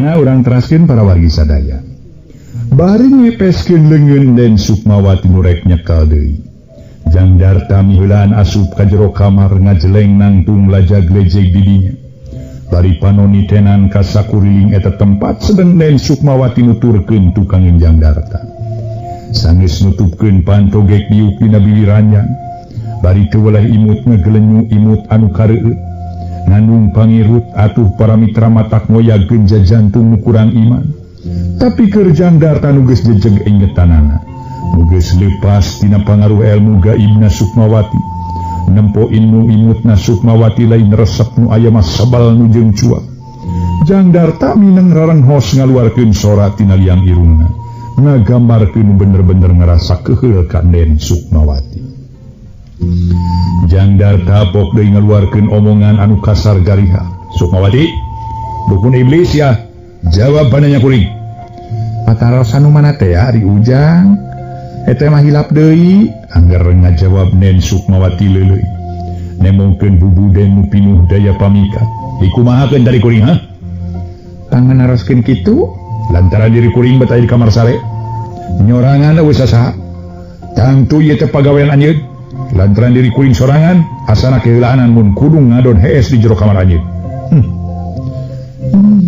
Mangga urang teraskeun para wargi sadaya. Bari ngepeskeun leungeun Den Sukmawati nurek nyekel deui. Jang Darta miheulaan asup ka jero kamar ngajeleng nangtung lajag lejeg di dinya. Bari panoni tenan ka sakuriling eta tempat sedeng Den Sukmawati nuturkeun tukang Jang Darta. Sanggeus nutupkeun pantogek diuk dina bibiranya. Bari teu welah imut ngagelenyu imut anu kareueut. Ngandung pangirut atuh para mitra matak ngoyageun jajantung nu kurang iman. Tapi keur Jang Darta nu geus jejeg ingetanana. Nu geus leupas tina pangaruh elmu gaibna Sukmawati. Nempo ilmu imutna Sukmawati lain resep nu aya mah sabal nu jeung cuak. Jang Darta mineng rarenghos ngaluarkeun sora tina liang irungna, ngagambarkeun bener-bener ngarasa keheul ka Den Sukmawati. Jang Darta pok deui ngaluarkeun omongan anu kasar gariha. Sukmawati, dukun iblis ya, jawab pananya kuring. Pataros anu mana teh ari Ujang? Eta mah hilap deui, anggar ngajawab Den Sukmawati leuleuy. Nemongkeun bubuden nu pinuh daya pamikat. Dikumahakeun dari kuring ha? Tangan naroskeun kitu, lantaran diri kuring bet aya di kamar sare. Nyorangan wis saha? Tangtu ieu teh pagawean anjeun. Lantaran diri kuring sorangan, asana keheulaanan mun kudu ngadon hees di jero kamar anjeun.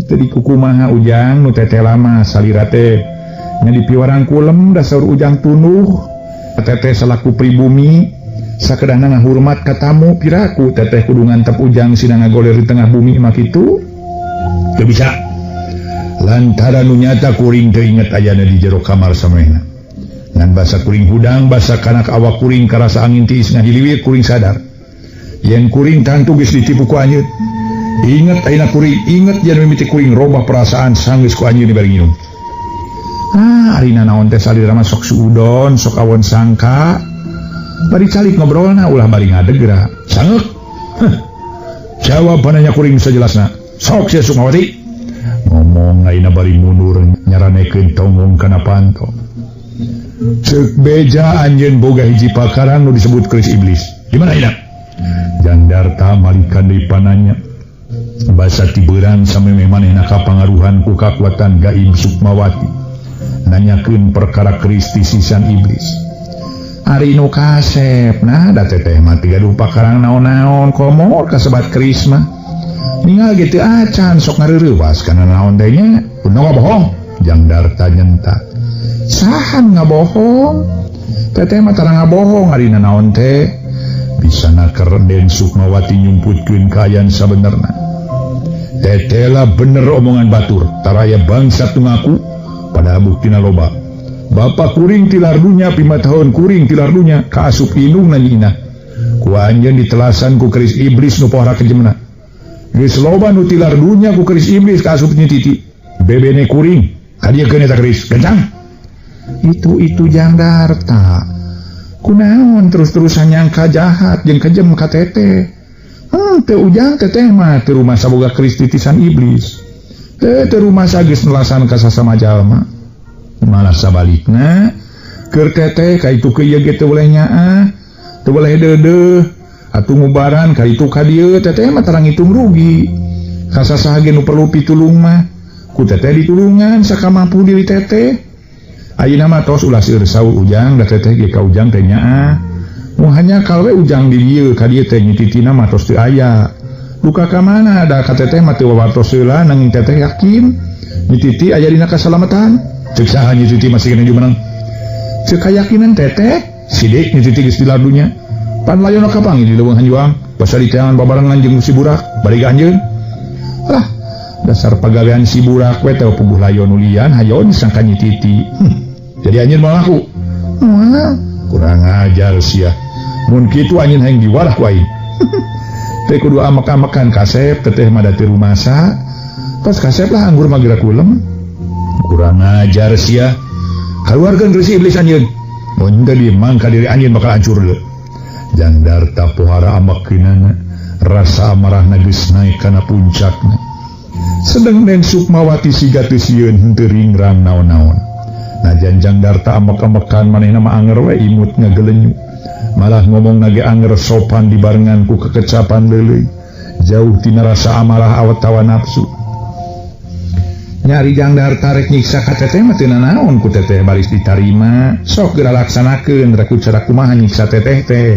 Teu dikukumaha Ujang nu teteh lama salira teh nya dipiwarang kulem dasar Ujang tunuh teteh selaku pribumi sakedana ngahurmat ka tamu piraku teteh kudu ngantep Ujang sina ngagoler di tengah bumi mah kitu teu bisa lantaran nu nyata kuring teu inget ayana di jero kamar samehna ngan basa kuring hudang basa kanak awak kuring karasa angin tiis ngahiliwir kuring sadar yen kuring tangtu geus ditipu ku anjeun inget ayeuna kuring inget yen mimiti kuring robah perasaan sanggeus ku anjeun dibari nginum. Arina naon teh salira mah sok suudon, sok awon sangka. Bari calik ngobrolna ulah bari ngadegra. Sangeuk. Jawab pananya kuring sajelasna. Sok sia Sukmawati. Ngomong ayeuna bari mundur nyaranekeun tongong kana panto. Ceuk beja anjeun boga hiji pakaran nu disebut keris iblis. Di mana ayeuna? Jang Darta malikan deui pananya. Basa tibeurang samemeh manehna kapangaruhan ku kakuatan gaib Sukmawati. Nanyakeun perkara keris ti sisan iblis. Ari nu kasep nah da teteh mah teu gaduh pakarang naon-naon komor kasebat keris mah. Ningal ge teu acan sok ngareureuwas kana naon teh nya. Kunaon ngabohong? Jang Darta nyentak. Sahan ngabohong? Teteh mah tara ngabohong arina naon teh. Bisana keur Den Sukmawati nyumputkeun kaayaan sabenerna. Teteh lah bener omongan batur, taraya bangsa tu ngaku pada buktina loba. Bapak kuring tilar dunya pimatahon kuring tilar dunya kaasup indung nanyina. Ku anjeun ditelasan ku keris iblis nu pohara kejemna. Geus loba nu tilar dunya ku keris iblis kaasup nyititi. Bebene kuring kadiekeun eta keris gencang. Itu Jang Darta. Kunaon terus-terusan nyangka jahat jeung kejem ka teteh. Teu Ujang teteh mah teu rumah saboga keris titisan iblis. Teu rumah geus nelasan ka sasama jalma. Malah sabalikna keur teteh ka itu ke ieu ge teu boleh nyaah, teu boleh deudeuh, atuh ngubaran ka itu ka dieu teteh mah tarang hitung rugi. Ka sasaha ge nu perlu pitulung mah ku teteh ditulungan sakamampu diri teteh. Ayeuna mah tos ulah seueur saur Ujang da teteh ge ka Ujang teh nyaah. Mun hanya kalwe Ujang di dieu ka dieu teh nyititina mah tos teu aya. Duka ka mana da ka teteh mah teu wawartos heula nanging teteh yakin nyititi aya dina kasalamatan. Cek saha nyititi masih kena jumenang. Cek kayakinan teteh sidik nyititi geus tilar dunya. Pan layona kapangi di leuweung hanjuang basa di tangan babarengan jeung si burak bari anjeun. Lah dasar pagawean si burak we teh puguh layon ulian hayon sangka nyititi. Jadi anjeun mau ngaku. Moal kurang ajar sia. Mun kitu anjeun hayang diwalah ku aing. Teh kudu amek-amekan kasep teteh mah da teu rumasa. Tos kasep lah anggur magira kulem. Kurang ajar sia. Kaluarkeun keris iblis anjeun. Mun teu dieu mangka diri anjeun bakal hancur leuh. Jang Darta pohara amekeunana, rasa amarahna geus naek kana puncakna. Sedeng Den Sukmawati siga teu sieun henteu ringrang naon-naon. Najan Jang Darta amek-amekan manehna mah anger we imut ngagelenyu. Malah ngomong nage anger sopan dibarengan ku kekecapan leuleuy. Jauh tina rasa amarah awet tawa nafsu. nyari jangdar tarik nyiksa KTT mah teu naon ku teteh baris ditarima sok geura laksanakeun raku cara kumaha nyiksa teteh teh.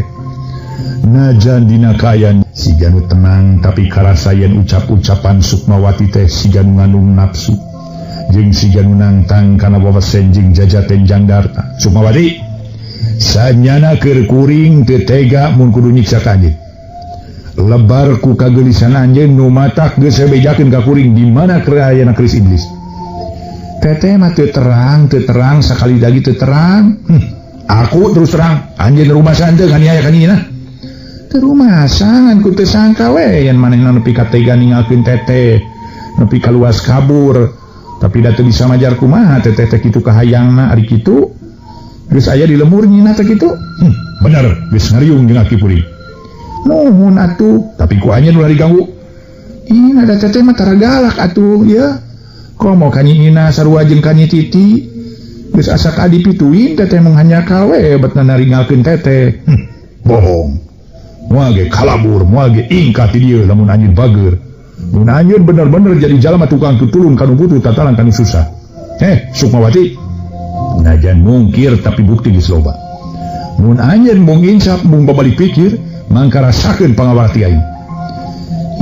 Najan dina kayan siga nu tenang tapi karasayan ucap-ucapan Sukmawati teh siga nu ngandung nafsu jeung siga nu nangtang kana wawesen jeung jajaten Jangdarta. Sukmawati sanyana keur kuring teu tega mun kudu nyiksa ka anjeun. Lebar ku kagelisan anjeun nu matak geus bejakeun ka kuring di mana kerayana keris iblis. Teteh mah teu terang sakali lagi teu terang. Aku terus terang anjeun rumasan teu kan aya kanina. Teu rumasan ku teu sangka we yen manehna nepi ka tega ninggalkeun teteh, nepi ka luas kabur. Tapi da teu bisa majar kumaha teteh teh kitu kahayangna ari kitu. Geus aya di lemur nyina teh kitu. Bener geus ngariung jeung aki puring. Nuhun atuh, tapi ku anjeun ulah diganggu. Ih, ada teteh mah tara galak atuh ya. Komo kanyiina sarua jeung kanyi Titi. Geus asak adipituin teteh mung hanya kawe betna naringalkeun teteh. Bohong. Moal ge kalabur, moal ge ingkah ti dieu lamun anjeun bager. Mun anjeun bener-bener jadi jalma tukang tutulun kanu butuh tatalan kanu susah. Sukmawati. Najan mungkir tapi bukti geus loba. Mun anjeun mung insaf mung babalik pikir mangka rasakeun pangawarti aing.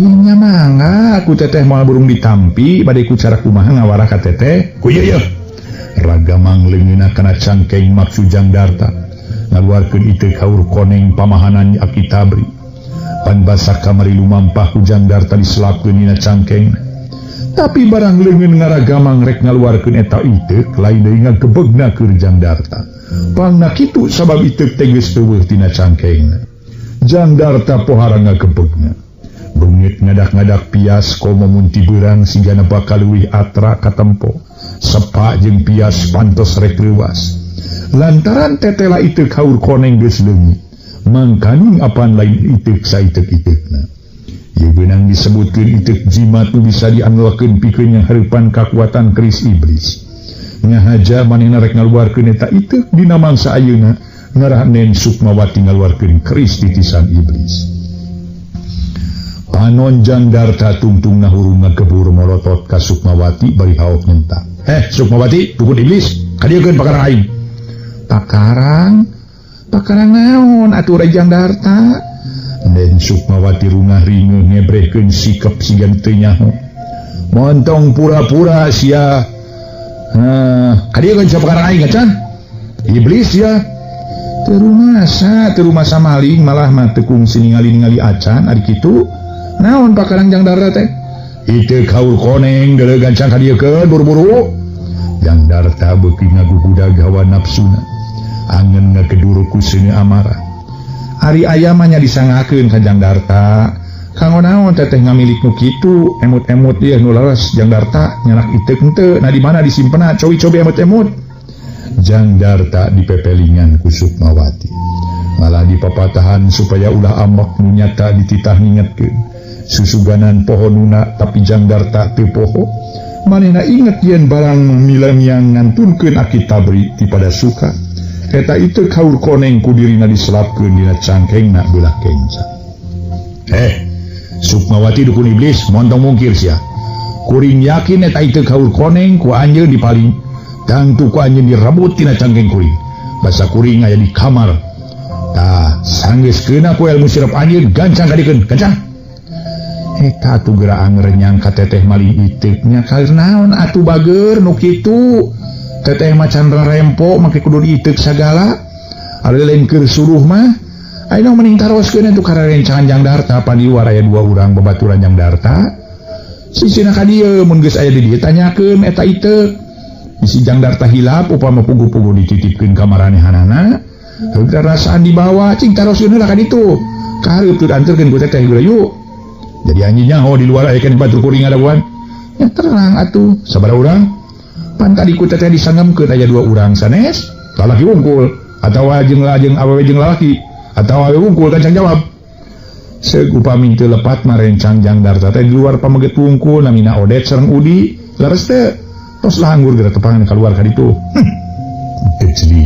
Nya mangga aku teteh moal burung ditampi bade ku cara kumaha ngawarah ka teteh. Ku ieu raga mangleungeuna kana cangkeng maksud Jangdarta ngaluarkeun iteu kaur koneng pamahanan Aki Tabri. Pan basa kamari lumampah ku Jangdarta diselapkeun dina cangkeng. Tapi barang leungeun ngaragamang rek ngaluarkeun eta iteu lain deui ngagebegna keur Jangdarta. Pangna kitu sabab iteu teh geus teuweuh tina cangkengna. Jangdarta pohara ngagebegna. Bungit ngadak-ngadak pias komo munti beurang sigana bakal leuwih atra katempo. Sepa jeung pias pantos rek leuwas. Lantaran tetela iteu kaur koneng geus leungit. Mangkaning apaan lain itek saitek-itekna. Ieu beunang disebutkeun itek jimat nu bisa diandalkeun pikeun yang hareupan kakuatan keris iblis. Ngahaja manehna rek ngaluarkeun eta itek dina mangsa ayeuna ngaranen Sukmawati ngaluarkeun keris titisan iblis. Panon Jangdarta tungtung nahuru ngagebur molotot ka Sukmawati bari haok nyentak. Sukmawati, dukun iblis, kadiekeun pakarang aing. Pakarang naon atuh Jangdarta? Den Sukmawati rungah rineuh ngebrehkeun sikep sigan teu nyaho. Montong pura-pura sia. Kadiekeun sapakarang aing acan. Iblis ya. Teu rumasa maling malah mah teu kungsi ningali-ningali acan ari kitu. Naon pakarang Jangdarta teh? Iteu kaul koneng deuleu gancang kadiekeun buru-buru. Jangdarta beuki ngagugudag hawa nafsuna. Angen ngakeduru ku seuneu amarah. Ari aya mah nya disangakeun ka Jangdarta. Kanggo naon teteh ngamilik nu kitu, emut-emut ieu nu leres Jangdarta nyanak iteuk henteu, nah di mana disimpenna cobi-cobi emut-emut. Jangdarta dipepelingan ku Sukmawati. Malah dipapatahan supaya ulah ambek nu nyata dititah ngingetkeun. Susuganan pohonuna tapi Jangdarta teu poho. Manehna inget yen barang milang yang ngantunkeun Aki Tabri ti pada suka. Eta itu kaur koneng ku dirina diselapkeun dina cangkengna beulah kenca. Sukmawati dukun iblis montong mungkir sia. Kuring yakin eta itu kaur koneng ku anjeun dipaling. Tangtu ku anjeun direbut tina cangkeng kuring. Basa kuring aya di kamar. Tah sanggeuskeun ku ilmu sirep anjeun gancang kadikeun, gancang. Eta atuh geura angrenyang ka teteh maling iteknya kaeur naon atuh bager nu kitu. Teteh macan rempo make kudu diitek sagala. Ari lain keur suruh mah ayeuna mending taroskeun atuh ka rencangan Jangdarta pan di luar aya 2 urang babaturan Jangdarta. Sisina ka dieu mun geus aya di dieu tanyakeun eta itek. Bisi Jangdarta hilap upama pugu-pugu dititipkeun ka maranehanana. Heuh rasaan dibawa cing taroskeun heula ka ditu. Ka hareup teu dianterkeun ku teteh geura yuk. Jadi anjing nyaho di luar aya kan batur kuring ngadaguan. Ya terang atuh sabaraha urang? Pan tadi ku teteh disangemkeun aya 2 urang sanes, lalaki wungkul atawa jeung awewe jeung lalaki atawa awewe wungkul gancang jawab. Seug upami teu lepat marencang Jangdarta teh di luar pameget wungkul namina Odet sareng Udi, leres teh tos lahanggur geura tepangan kaluar ka ditu. Kecili.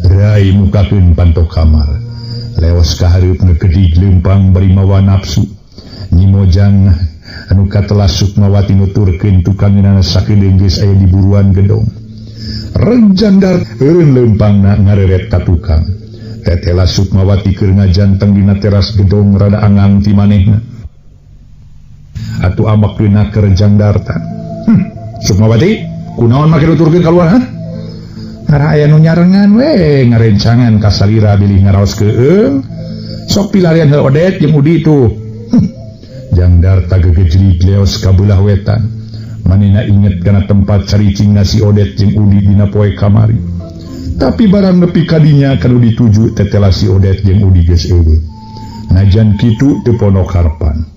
Rai mukakeun pantok kamar. Leos ka hareup ngegedig leumpang bari mawa nafsu. Nyimojang anu katelah Sukmawati nuturkeun tukangeunana sakedeung geus aya di buruan gedong. Renjandar eureun leumpangna ngareret ka tukang. Tetela Sukmawati keur ngajanteng dina teras gedong rada angang ti manehna. Atuh amakreuna ke Renjandarta. Sukmawati, kunaon make nuturkeun kaluar ha? Ngara aya nu nyarengan we ngarencangan ka salira bilih ngaraos keung. Sok pilarian heuh Odet jeung Udi tuh. Jangdarta gegejlig leos ka beulah wetan. Manehna inget kana tempat caricingna si Odet jeung Udi dina poe kamari. Tapi barang nepi ka dinya kanu dituju tetela si Odet jeung Udi geus eueuh. Najan kitu teu ponok harpan.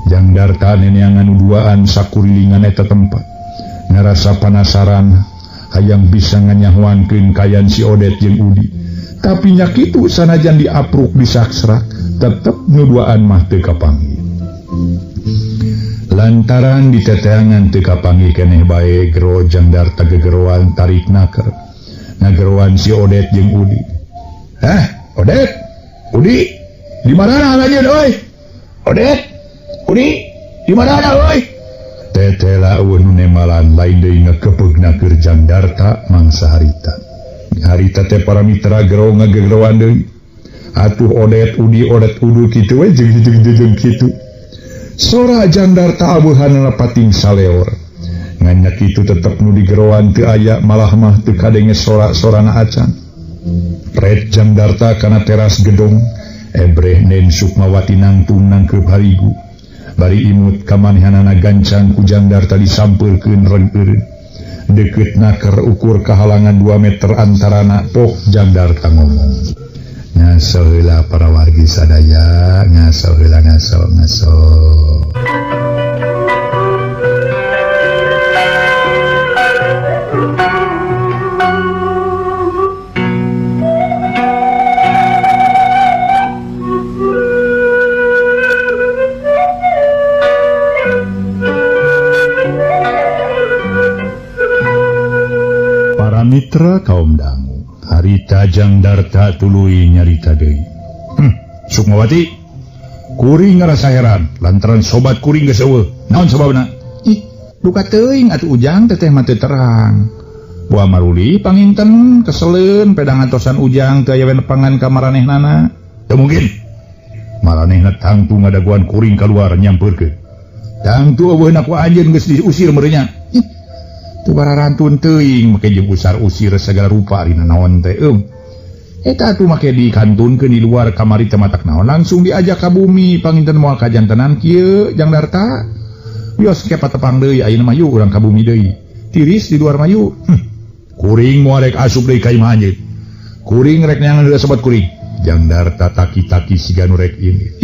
Jangdarta neneangan duaan sakurilingan eta tempat. Ngarasa panasaran hayang bisa nganyahoankeun kayan si Odet jeung Udi. Tapi nya kitu sanajan diapruk disaksrak tetep nuduaan mah teu kapanggih. Lantaran diteteangan teu kapanggih keneh bae gero Jangdarta gegeroan tarik naker. Ngageroan si Odet jeung Udi. Odet, Udi, di mana anjeun euy? Odet, Udi, di mana euy? Tetela eueuh nu nemalan lain deui ngakepeugna keur Jangdarta mangsa harita. Harita teh para mitra gero ngagegeroan deui. Atuh Odet, Udi, Odet, Udu kitu we jeung kitu. Sora Jangdarta abuhanna pating saleor. Nganya kitu tetep nu digeroan teu aya malah mah teu kadenge sora-sorana acan. Pret Jangdarta kana teras gedong, ebreh nen Sukmawati nangtung nangkeup harigu. Bari imut kamanehanana gancang ku Jangdarta disampeurkeun reng-eureun. Deukeut naker ukur kahalangan 2 meter antarana poh Jangdarta ngomong. Ngaso heula para wargi sadaya, ngaso heula ngaso. Mitra kaum dangu, harita Jangdarta tuluy nyarita deui. Sukmawati, kuring ngarasa heran lantaran sobat kuring geus eueuh. Naon sababna? Duka teuing atuh Ujang teteh mah teu terang. Buah maruli panginten keseleun pedang atosan Ujang teu aya nepangan ka maranehnana. Teu mungkin. Maranehna tangtu ngadaguan kuring kaluar nyampeurkeun. Tangtu eueuhna ku anjeun geus diusir meureunnya. Tu bararantun teuing make jeung usar usir segala rupa dina naon teh eta atuh make dikantunkeun di luar kamari teh matak naon langsung diajak ka bumi panginten moal kajantenan kieu Jangdarta wios ke patepang deui ayeuna mah yeuh urang ka bumi deui tiris di luar mah yeuh kuring moal rek asup deui ka imah anjeun kuring rek neangan heula sobat kuring Jangdarta taki-taki siga nu rek ini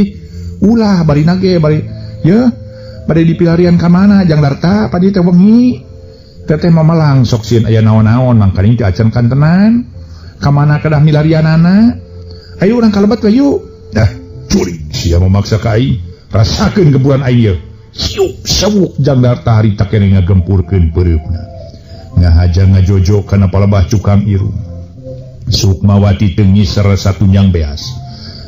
ulah bari nage bari ye bari dipilarian ka mana Jangdarta padi teh wengi teteh mamalang sok sieun aya naon-naon mangkali teu acan kantenan ka mana kedah milarianana ayo urang kalebet we yuk dah curi sia memaksa ka aing rasakeun geburan aing yeuh siup sawuk Jangdarta harita keneh ngagempurkeun peureupna ngahaja ngajojo kana palebah cukang irung Sukmawati teu ngiser satunyang beas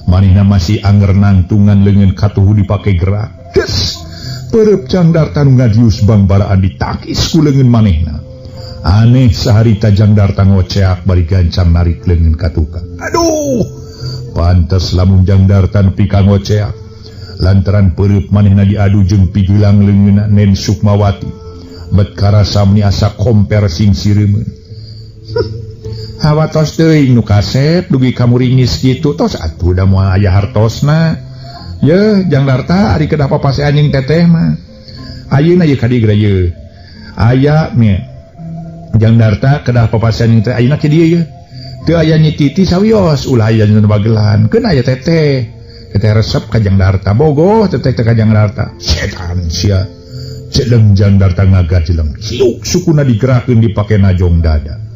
manehna masih anger nangtungan leungeun katuhu dipake gerak des pereup Jangdarta nu ngadius bangbaraan ditakis ku leungeun manehna. Aneh saharita Jangdarta ngoceak bari gancang narik leungeun ka tukang. Aduh, pantes lamun Jangdarta nepi ka ngoceak. Lantaran pereup manehna diadu jeung pigelang leungeunna Nen Sukmawati. Bet karasa meni asa komper sing sireumeuh. Hawa tos teuing nu kaset dugi ka muringis kitu tos atuh da moal aya hartosna. Ye Jangdarta ari kedah papase anjing teteh mah ayeuna ye kadieu ye aya me Jangdarta kedah papase anjing teh ayeuna ke dieu ye teu aya nyititi sawios ulah aya nu bagelan keun aya teteh resep ka Jangdarta bogoh teteh ka Jangdarta setan sia cedeung Jangdarta ngagajeleng siuk sukuna digerakkeun dipake najong dada.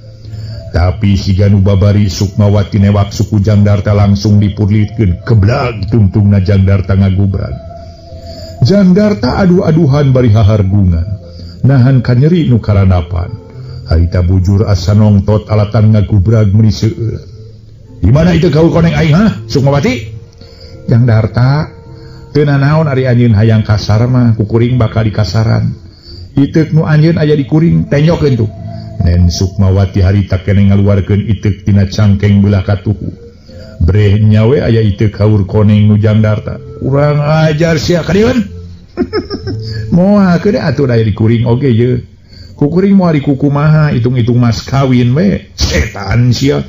Tapi si Ganu babari Sukmawati newak suku Jangdarta langsung dipurlitkeun keblag tungtungna Jangdarta ngagubrag. Jangdarta aduh-aduhan bari hahargungan nahan ka nyeri nu karanapan harita bujur asa nongtot alatan ngagubrag meuni seueur. Di mana itu gaul koneng aing ha Sukmawati? Jangdarta teu naon ari anjeun hayang kasar mah kukuring bakal di kasaran. Iteuk nu anjeun aya di kuring tenyokeun tuh. Nen Sukmawati harita keneh ngaluarkeun iteuk tina cangkeng belah katuhu. Breh nyawe aya iteuk haur koneng nu Jangdarta. Urang ajar sia kadieun. Moal keun atuh aya di kuring oge ye. Kukuring moal di kukumaha hitung-hitung mas kawin we. Setan sia.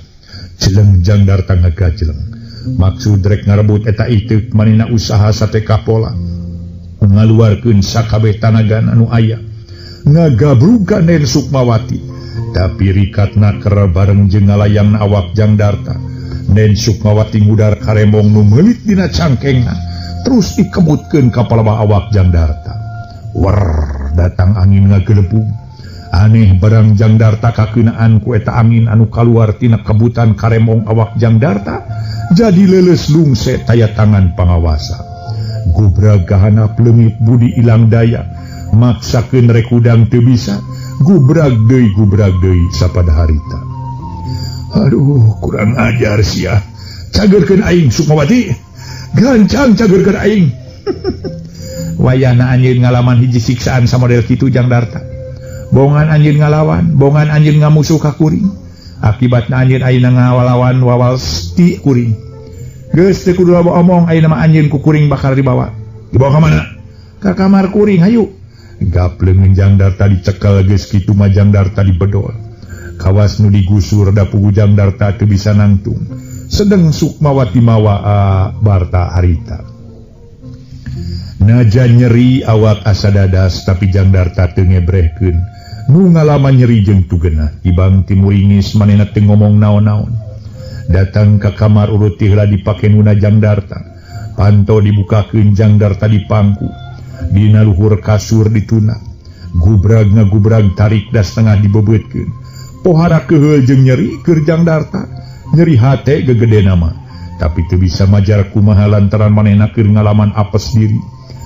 Jeleng Jangdarta ngagajeleng. Maksud rek ngarebut eta iteuk manehna usaha sate kapola. Ngaluarkeun sakabeh tanagan anu aya. Ngagabrugan Nen Sukmawati. Tapi rikatna keur bareng jeung ngalayangna awak Jangdarta. Nen Sukmawati ngudar karembong nu meulit dina cangkengna. Terus dikebutkeun ka palebah awak Jangdarta. Wer, datang angin ngagelebung. Aneh barang Jangdarta kakeunaan ku eta angin anu kaluar tina kebutan karembong awak Jangdarta. Jadi leles lungse taya tangan pangawasa. Gubrag gahanap leungit budi ilang daya. Maksakeun rek udang teu bisa. Gubrag deui sapada harita. Aduh, kurang ajar sia. Cagerkeun aing Sukmawati. Gancang cagerkeun aing. Wayahna anjeun ngalaman hiji siksaan samodel kitu Jangdarta. Bongan anjeun ngalawan, bongan anjeun ngamusuh ka kuring. Akibatna anjeun ayeuna ngawalawan wawal ti kuring. Geus teu kudu omong ayeuna mah anjeun ku kuring bakal dibawa. Dibawa ka mana? Ka kamar kuring hayu. Gapleung Jangdarta dicekel geus kitu mah Jangdarta dibedol. Kawas nu digusur da pugu Jangdarta teu bisa nangtung. Sedeng Sukmawati mawa Barta harita. Najan nyeri awak asa dadas tapi Jangdarta teu ngebrehkeun. Nu ngalaman nyeri jeung tugeunah tibang timuringis manehna teu ngomong naon-naon. Datang ka kamar urut ti heula dipake nuna Jangdarta. Panto dibukakeun Jangdarta di pangku. Dina luhur kasur dituna. Gubrag ngagubrag tarik das tengah dibebeutkeun. Pohara keheul jeung nyeri keur Jangdarta. Nyeri hate gegedena mah. Tapi teu bisa majar kumaha lantaran manehna keur ngalaman apes diri.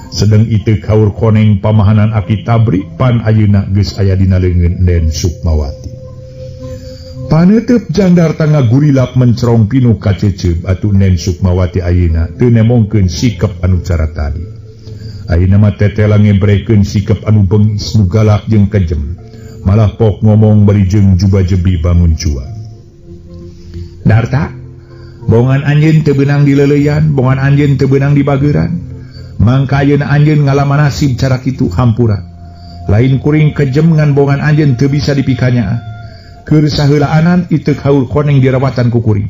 Sedeng iteuk haur koneng pamahanan aki tabrik pan ayeuna geus aya dina leungeun Nen Sukmawati. Paneuteup Jangdarta ngagurilap mencerong pinuh ka ceuceub atuh Nen Sukmawati ayeuna teu nemongkeun sikep anu cara tadi. Ayeuna mah tetela ngebrehkeun sikep anu beungis nu galak jeung kejem. Malah pok ngomong bari jeung juba-jebi bangun cua. Darta, bongan anjeun teu beunang di leleuyan, bongan anjeun teu beunang di bageuran. Mangka ayeuna anjeun ngalaman nasib cara kitu hampura. Lain kuring kejem ngan bongan anjeun teu bisa dipikanya. Keur saheulaanan iteuk haur koneng dirawatan ku kuring.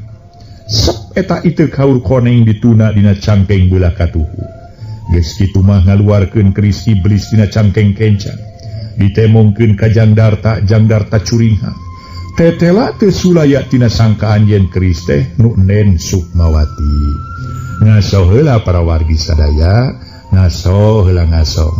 Sep eta iteuk haur koneng dituna dina cangkeng belah katuhu. Geus kitu mah ngaluarkeun keris iblis dina cangkeng kencan. Ditemongkeun ka Jangdarta, Jangdarta curingha. Tetela teu sulaya tina sangkaan yen keris teh nu Nen Sukmawati. Ngaso heula para wargi sadaya, ngaso heula ngaso.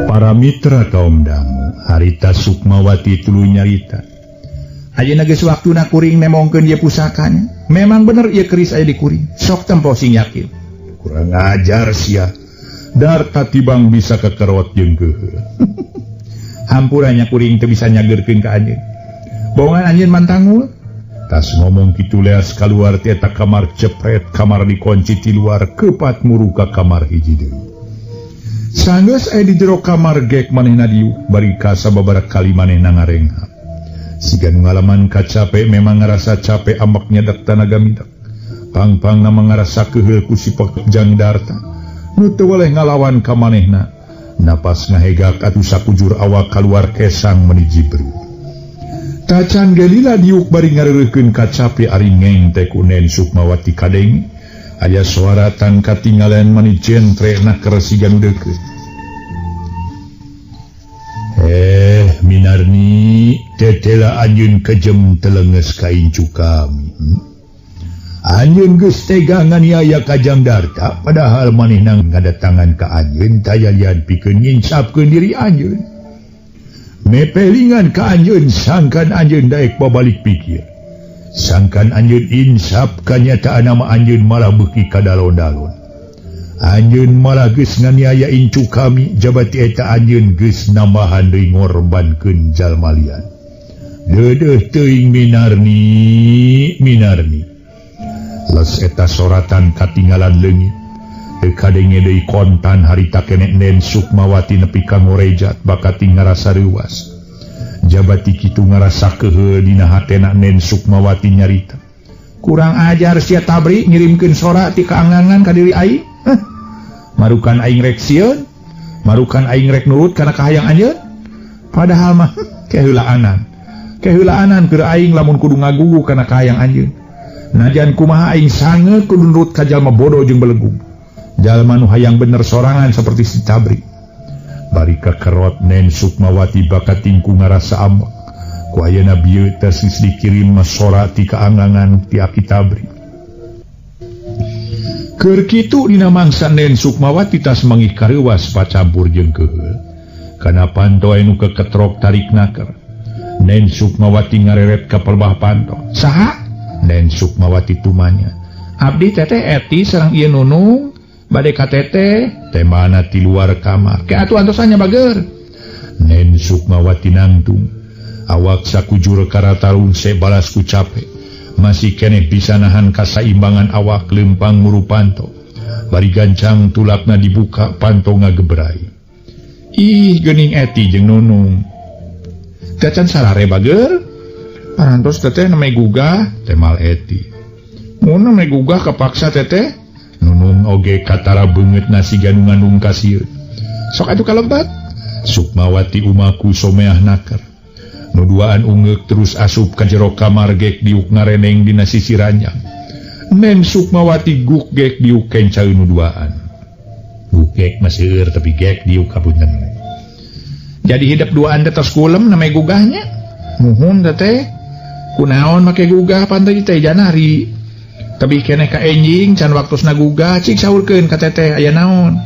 Para mitra kaum dangu, harita Sukmawati tuluy nyarita. Ayeuna geus waktuna kuring nemongkeun ieu pusakanya. Memang bener ieu keris aya di kuring. Sok tempo sing yakin. Kurang ajar sia. Darta tibang bisa kekerot jeung geuheul. Hampuranya kuring teu bisa nyageurkeun ka anjeun. Bongan anjeun mantangul. Tas ngomong kitu leas kaluar ti eta kamar cepret, kamar dikunci ti luar kepat muru ka kamar hiji deui. Sanggeus aya di jero kamar gek manehna diuk bari ka sababaraha kali manehna ngarenghap. Siga nu ngalaman kacape memang ngarasa capek ambak nyedak tanaga midak. Pang-pang na mangarasa keheul ku si Jangdarta. Nu teu weleh ngalawan ka manehna. Napas ngahegak atuh sakujur awak kaluar kesang meniji bru. Tacan gelila diuk bari ngareureukeun kacape ari ngeng teh ku Nen Sukmawati kadeng. Aya suara tan katinggalan mani jentrena keur siga nu deukeut. Minarni, tetela anjeun kejem telenges ka incu kami. Anjeun geus tega nganiaya ka Jangdarta, padahal manehna ngadatangan ka anjeun tayalian pikeun nginsapkeun diri anjeun. Mepelingan ka anjeun sangkan anjeun daek babalik pikir. sangkan anjeun insap kanyataan nama anjeun malah beuki kadalon-dalon. Anjeun malah geus nganiaya incu kami jabati eta anjeun geus nambahan deui ngorbankeun jalma lian. Deudeuh teuing Minarni. Les eta soratan katinggalan leungit. Teu kadenge deui kontan harita keneh Nen Sukmawati nepi ka ngorejat bakati ngarasa reuas. Jabati kitu ngarasa keheul dina hatena Nen Sukmawati nyarita. Kurang ajar sia Tabri ngirimkeun sora ti kaangangan ka diri aing. Marukan aing rek sieun, marukan aing rek nurut kana kahayang anjeun. Padahal mah kehulaanan keur aing lamun kudu ngagugu kana kahayang anjeun. Najan kumaha aing sange kudu nurut ka jalma bodoh jeung belegu. Jalma nu hayang bener sorangan seperti si Tabri. Bari kakerot Nen Sukmawati bakat tingku ngarasa ambak. Ku ayeuna bieu tesis dikirim sora ti kaangangan ti Aki Tabri. Keur kitu dina mangsa Nen Sukmawati tas mangih kareuwas pacampur jeung keheul. Kana panto anu keketrok tarik naker. Nen Sukmawati ngareret ka pelbah panto. Saha? Nen Sukmawati tumanya. Abdi teteh Eti sareng ieu Nunung bade ka teteh temana ti luar kamar. Ke atuh antosannya bager. Nen Sukmawati nangtung. Awak sakujur karatarun sebalas ku capek. Masih keneh bisa nahan kasaimbangan awak lempang muru panto. Bari gancang tulakna dibuka panto ngagebrai. Ih geuning Eti jeung Nunung. Cacan sarare bager. Parantos teteh namai gugah temal Eti. Mun namai gugah kapaksa teteh. Nunung oge katara beungeut nasi ganung-ganung kasieun. Sok atuh kalebat. Sukmawati umaku someah naker. Nuduaan ungeuk terus asup ka jero kamar gek diuk ngareneng dina sisi ranjang. Nen Sukmawati guk gek diuk kencaeun nuduaan. Guk gek masih tapi gek diuk kapunten. Jadi hidup duaan tetes kulem namai gugahnya. Muhun teteh. Kunaon make gugah pantai teh janari. Tapi keneh ka enjing can waktosna gugah cik saurkeun ka teteh aya naon.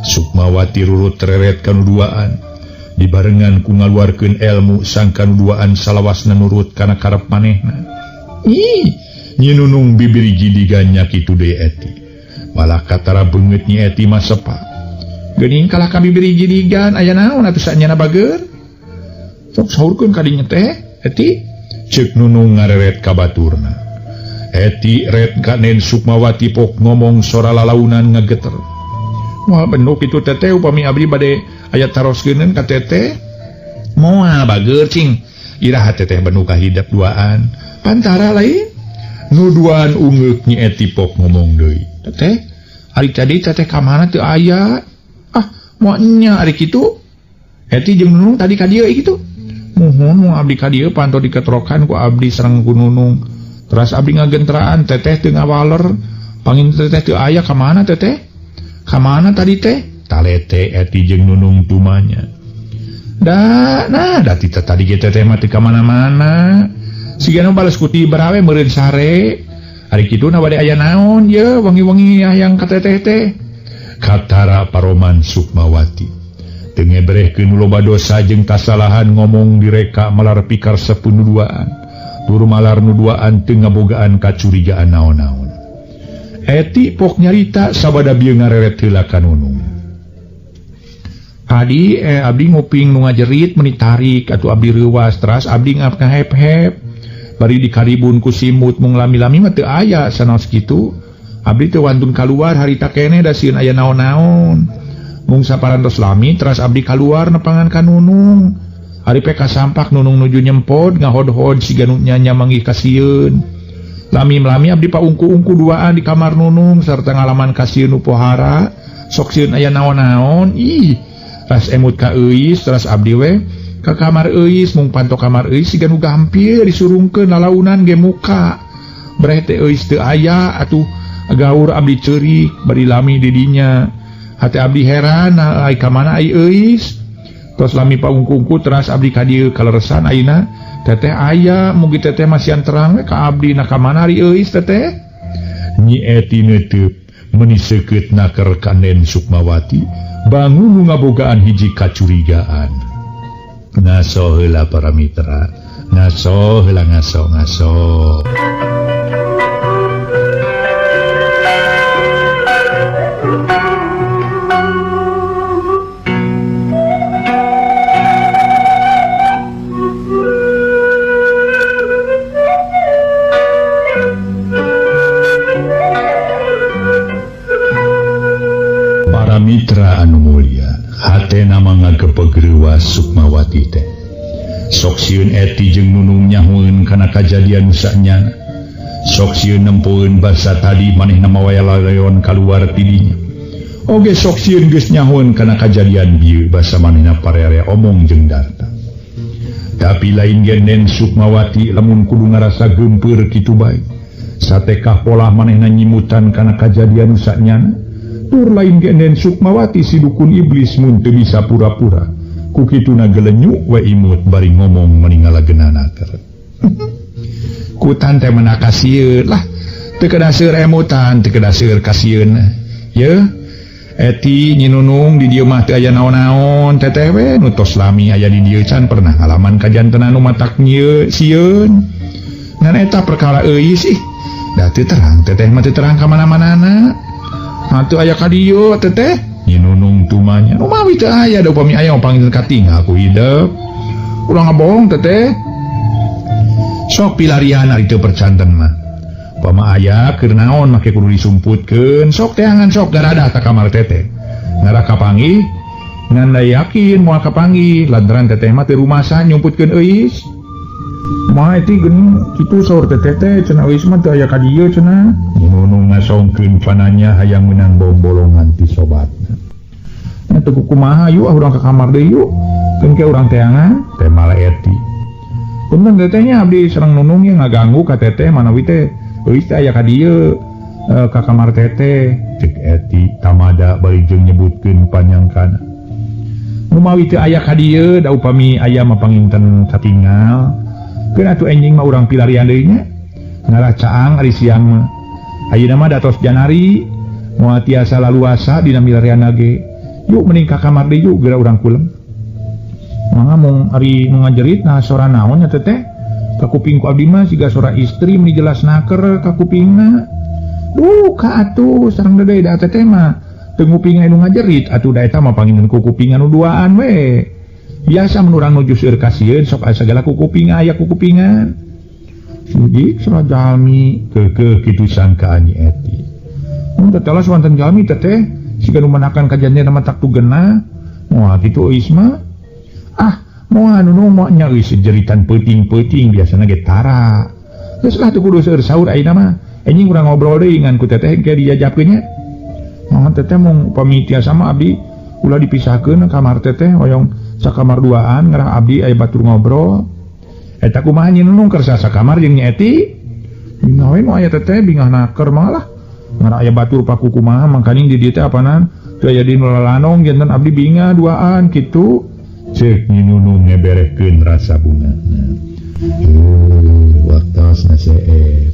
Sukmawati rurut tereret ka nuduaan. Dibarengan ku ngaluarkeun ilmu sangka nuduaan salawasna nurut kana karep manehna. Ih, nyi Nunung bibiri jidigan nya kitu deui Eti. Malah katara beungeut nyi Eti mah sepa. Geuning kalah ka bibiri jidigan aya naon atuh sanyana bager? Sok saurkeun ka dinya teh, Eti. Ceuk Nunung ngareret ka baturna. Eti red ka Nen Sukmawati pok ngomong sora lalaunan ngageter. Wah bener kitu teteh upami abdi bade aya taroskeun ka teteh. Moal bager cing. Iraha teteh benu ka hidap duaan. Pantara lain. Nuduaan ungeuk nyi Eti pok ngomong deui. Teteh, ari tadi teteh ka mana teu aya? Ah, moal nya ari kitu. Eti jeung Nunung tadi ka dieu kitu. Muhun moal abdi ka dieu panto diketrokan ku abdi sareng ku Nunung. Terus abdi ngagentraan teteh teu ngawaler. Pangin teteh teu aya ka mana teteh? Ka mana tadi teh? Talete Eti jeung Nunung tumanya. Da tita tadi kita teh mati ka mana-mana. Sigana balas kuti barawe meureun sare. Ari kitu na bade aya naon ye wengi-wengi hayang ka teteh teh. Katara Paroman Sukmawati. Teu ngebrehkeun loba dosa jeung kasalahan ngomong direka malar pikar sepunuduaan. Tur malar nuduaan teu ngabogaan kacurigaan naon-naon. Eti pok nyarita sabada bieu ngareret heula ka Nunung. Abdi nguping nu ngajerit meuni tarik atuh abdi reuwas teras abdi ngahep-hep. Bari dikaribun ku simut mung lami-lami mah teu aya sanaos kitu. Abdi teu wantun kaluar harita keneh da sieun aya naon-naon. Mung saparantos lami teras abdi kaluar nepangan ka Nunung. Ari pe kasampak Nunung nuju nyempod ngahod-hod siga nu nya manggih ka sieun. Lami-lami abdi paungku-ungku duaan di kamar Nunung sarta ngalaman ka sieun nu pohara. Sok sieun aya naon-naon. Ih, ras emut ka euis teras abdi we ka kamar euis mung panto kamar euis siga nu gampil disurungkeun lalaunan ge muka. Breh teh euis teu aya atuh gaur abdi ceurik bari lami di dinya. Hate abdi heran ai ka mana ai euis. Tos lami paungku-ungku teras abdi ka dieu kaleresan ayeuna teteh aya mugi teteh masian terang ka abdi na ka mana ari euis teteh. Nyi Eti neuteub meuni seukeut naker ka Nen Sukmawati bangun ngabogaan hiji kacurigaan. Ngaso heula para mitra ngaso heula ngaso para mitra anu mulia hatena mangga kepegrewa Sukmawati teh sok sieun Eti jeung Nunung nyahoeun kana kajadian nusanya sok sieun nempueun basa tadi manehna mawaya layon kaluar ti dinya oge sok sieun geus nyahoeun kana kajadian dieu basa manehna parere omong jeung darta tapi lain genden Sukmawati lamun kudu ngarasa geumpeur kitu bae satekah pola manehna nyimutan kana kajadian nusanya tur lain genden Sukmawati si dukun iblis mun teu bisa pura-pura kukituna gelenyu we imut bari ngomong meningalageunana keur kutan teh menaka sieun lah teu kedah seur emutan teu kedah seur kasieun ye Eti nyi Nunung di dieu mah teu aya naon-naon teteh we nu tos lami aya di dieu can pernah ngalaman kajanteuna nu matak nyeu sieun ngan eta perkara euis ih da teu terang teteh mah teu terang ka mana-manana atuh aya ka dieu teteh Nyi Nunung tumanya umawi teu aya da upami aya panggil katinggal ku hideuk urang ngabohong teteh sok pilarian ari teu percanten mah upama aya keur naon make kudu disumputkeun sok teangan sok garadah ta kamar teteh ngara kapanggih ngan da yakin moal kapanggih lantaran teteh mah teu rumasa nyumputkeun euis mah eti geuning kitu saur teteh teh cenah euis mah teu aya ka dieu cenah Nyi Nunung ngasongkeun pananya hayang meunang bolongan ti sobatna teu kumaha yuk urang ka kamar deui yuk keun ke urang teangan teh malah Eti punten tetehnya abdi sareng Nunung yang ngaganggu ka teteh manawi teh euis teh aya ka dieu ka kamar teteh cek Eti tamada bari jeung nyebutkeun panyangkana umawi teu aya ka dieu da upami aya mah panginten katinggal keun atuh enjing mah urang pilarian deui nya ngarah caang ari siang mah ayeuna mah datos janari moal tiasa laluasa dina milarianna ge yuk mending ka kamar deui yuk geura urang kulem mangga mung ari nu ngajerit nah sora naon nya teteh ka kupingku abdi mah siga sora istri meni jelasnaker ka kupingna ka atuh sareng deui da teteh mah teu nguping anu ngajerit atuh da eta mah panginten ku kuping anu duaan we biasa mun urang nuju seueur ka sieun sok aya sagala ku kuping aya ku kupingan sujik sora jalmi keukeuh kitu sangkaan Nyi Eti mun tetelas wonten jalmi teteh siga nu menakan kajannya nama tak tugena moal kitu euis mah moal Nunung moal nya euis jeritan peuting-peuting biasana ge tara geus lah teu kudu seueur saur ayeuna mah enjing urang ngobrol deui ngan ku teteh engke dijajabkeun nya mangga teteh mung upami tiasa mah abdi ulah dipisahkeun kamar teteh hoyong sakamar duaan ngarah abdi aya batur ngobrol eta kumaha Nyi Nunung keur sakamar jeung Nyi Eti bingah we nu aya teteh bingah naker mah lah ngarah aya batur paku kumaha mangkaning di dieu teh apanan teu aya di lalanong janten abdi bingah duaan kitu ceuk Nyi Nunung ngeberehkeun rasa bungana waktosna seep